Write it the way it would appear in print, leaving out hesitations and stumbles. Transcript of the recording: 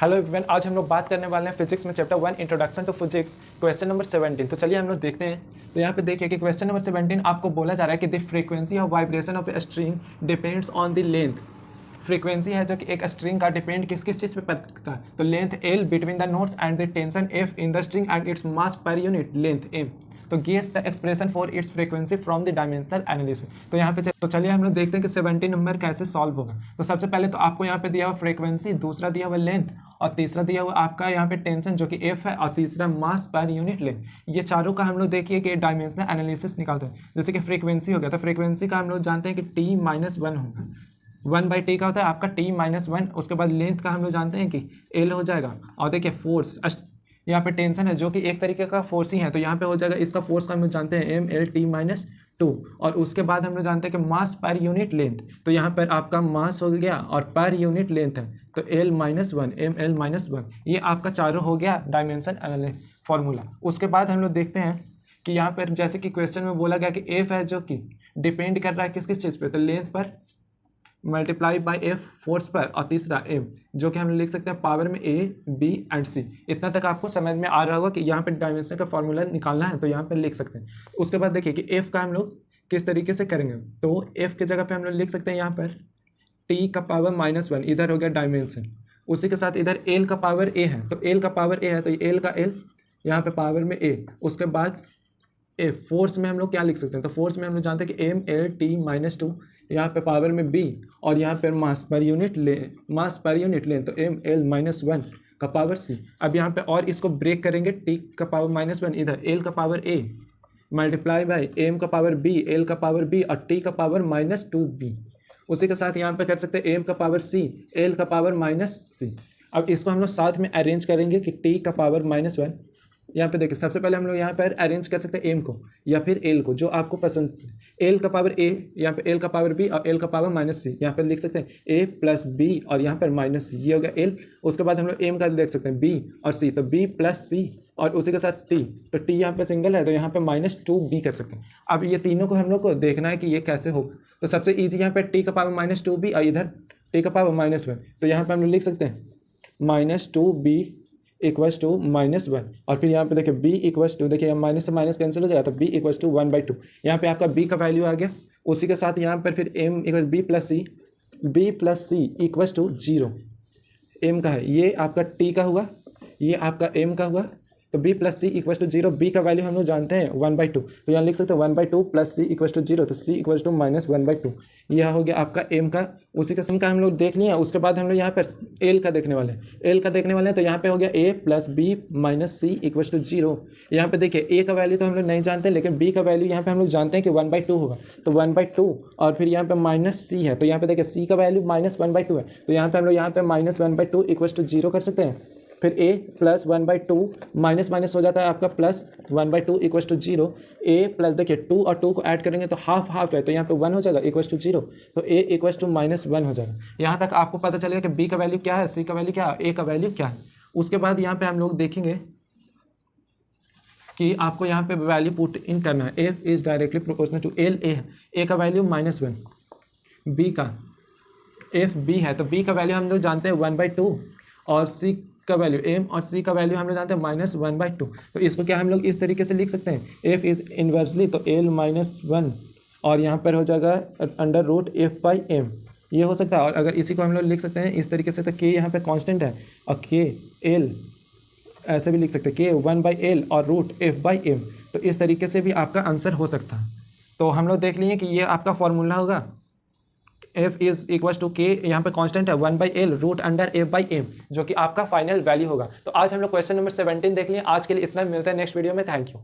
Hello everyone, आज हम लोग बात करने वाले हैं फिजिक्स में chapter 1 introduction to physics question number 17। तो चलिए हम लोग देखते हैं। तो यहाँ पे देखिए कि क्वेश्चन नंबर 17 आपको बोला जा रहा है कि the frequency of vibration of a string depends on the length. Frequency है जो कि एक स्ट्रिंग का डिपेंड किस किस चीज़ पे करता है, तो length L between the notes and the tension F in the string and its mass per unit length M. तो guess the expression for its frequency from the dimensional analysis. तो यहाँ पे तो चलिए हम लोग देखते हैं कि 17 नंबर कैसे सॉल्व होगा। तो सबसे पहले तो आपको यहाँ पे दिया हुआ फ्रीक्वेंसी, दूसरा दिया हुआ लेंथ और तीसरा दिया हुआ आपका यहाँ पे टेंशन जो कि एफ है, और तीसरा मास पर यूनिट लेंथ। ये चारों का हम लोग देखिए कि डायमेंशनल एनालिसिस निकालते हैं। जैसे कि फ्रीक्वेंसी हो गया, तो फ्रीक्वेंसी का हम लोग जानते हैं कि t-1 होगा। 1/t का होता है आपका t-1। उसके बाद लेंथ का हम लोग जानते हैं कि l हो जाएगा। और देखिए फोर्स, यहाँ पे टेंशन है जो कि एक तरीके का फोर्स ही है, तो यहाँ पे हो जाएगा इसका फोर्स का हम लोग जानते हैं mlt-2। और उसके बाद हम लोग जानते हैं कि मास पर यूनिट लेंथ, तो यहाँ पर आपका मास हो गया और पर यूनिट लेंथ है तो l-1 ml-1। ये आपका चारों हो गया डायमेंशन फॉर्मूला। उसके बाद हम लोग देखते हैं कि यहाँ पर जैसे कि क्वेश्चन में बोला गया कि एफ है जो कि डिपेंड कर रहा है किस किस चीज़ पे, तो लेंथ पर मल्टीप्लाई बाय एफ फोर्स पर, और तीसरा एम जो कि हम लिख सकते हैं पावर में ए बी एंड सी। इतना तक आपको समझ में आ रहा होगा कि यहाँ पे डायमेंशन का फॉर्मूला निकालना है, तो यहाँ पर लिख सकते हैं। उसके बाद देखिए कि एफ का हम लोग किस तरीके से करेंगे, तो एफ की जगह पे हम लोग लिख सकते हैं यहाँ पर टी का पावर -1, इधर हो गया डायमेंशन। उसी के साथ इधर एल का पावर ए है, तो एल का पावर ए है तो एल का एल यहाँ पे पावर में ए। उसके बाद ए फोर्स में हम लोग क्या लिख सकते हैं, तो फोर्स में हम लोग जानते हैं कि mlt-2, यहाँ पे पावर में b, और यहाँ पर मास पर यूनिट लें तो ml-1 का पावर c। अब यहाँ पे और इसको ब्रेक करेंगे, t का पावर -1 इधर, l का power a multiply by m का पावर b, l का पावर b और t का पावर -2b। उसी के साथ यहाँ पे कर सकते हैं m का पावर c, l का पावर -c। अब इसको हम लोग साथ में अरेंज करेंगे कि t का पावर -1, यहाँ पे देखिए सबसे पहले हम लोग यहाँ पर अरेंज कर सकते हैं एम को या फिर एल को, जो आपको पसंद। एल का पावर ए, यहाँ पे एल का पावर बी और एल का पावर -c। यहाँ पर लिख सकते हैं ए प्लस बी और यहाँ पर -c, ये हो गया एल। उसके बाद हम लोग एम का देख सकते हैं बी और सी, तो बी प्लस सी और उसी के साथ टी, तो टी यहाँ पे सिंगल है तो यहाँ पे -2b कर सकते हैं। अब ये तीनों को हम लोग को देखना है कि ये कैसे होगा। तो सबसे ईजी यहाँ पे टी का पावर -2b और इधर टी का पावर -1, तो यहाँ पर हम लोग लिख सकते हैं -2b इक्वल्स टू -1। और फिर यहाँ पे देखिए b इक्वल्स टू, देखिए माइनस से माइनस कैंसिल हो जाएगा, तो b इक्वल्स टू 1/2। यहाँ पे आपका b का वैल्यू आ गया। उसी के साथ यहाँ पर फिर m equal b plus C equals to 0। m का है, ये आपका t का हुआ, ये आपका m का हुआ, तो b plus C equals to 0। b का वैल्यू हम लोग जानते हैं 1/2, तो यहाँ लिख सकते हैं 1/2 प्लस सी इक्वल्स टू 0, तो c इक्वल्स टू -1/2। यह हो गया आपका m का। उसी का सम का हम लोग देख लिया। उसके बाद हम लोग यहाँ पर l का देखने वाले हैं, तो यहाँ पे हो गया a plus B minus C equals to 0। यहाँ पे देखिए a का वैल्यू तो हम लोग नहीं जानते, लेकिन b का वैल्यू यहाँ पे हम लोग जानते हैं कि 1/2 होगा, तो 1/2 और फिर यहाँ पे -c है, तो यहाँ पे देखिए c का वैल्यू -1/2 है, तो यहाँ पे हम लोग यहाँ पे -1/2 इक्वल्स टू 0 कर सकते हैं। फिर a प्लस 1/2 माइनस हो जाता है आपका plus 1/2 equals to 0। a plus देखिए 2 और 2 को ऐड करेंगे तो हाफ है, तो यहाँ पे 1 हो जाएगा इक्वल्स टू 0, तो a इक्वल्स टू -1 हो जाएगा। यहाँ तक आपको पता चलेगा कि b का वैल्यू क्या है, c का वैल्यू क्या है, a का वैल्यू क्या है। उसके बाद यहाँ पे हम लोग देखेंगे कि आपको यहाँ पे वैल्यू पुट इन करना है। f is directly proportional to l a है, a का वैल्यू -1, b का f b है, तो b का वैल्यू हम लोग जानते हैं 1/2 और c का वैल्यू m और c का वैल्यू हम लोग जानते हैं -1/2। तो इसको क्या हम लोग इस तरीके से लिख सकते हैं, f इज इन्वर्सली तो l-1 और यहाँ पर हो जाएगा √f/m, ये हो सकता है। और अगर इसी को हम लोग लिख सकते हैं इस तरीके से, तो k यहाँ पे कांस्टेंट है और k l ऐसे भी लिख सकते हैं, k 1/l और √f/m, तो इस तरीके से भी आपका आंसर हो सकता है। तो हम लोग देख लिए कि ये आपका फॉर्मूला होगा, f is equals to k, यहाँ पे कांस्टेंट है 1/l √f/m, जो कि आपका फाइनल वैल्यू होगा। तो आज हम लोग क्वेश्चन नंबर 17 देख लिए। आज के लिए इतना, मिलता है नेक्स्ट वीडियो में। Thank you.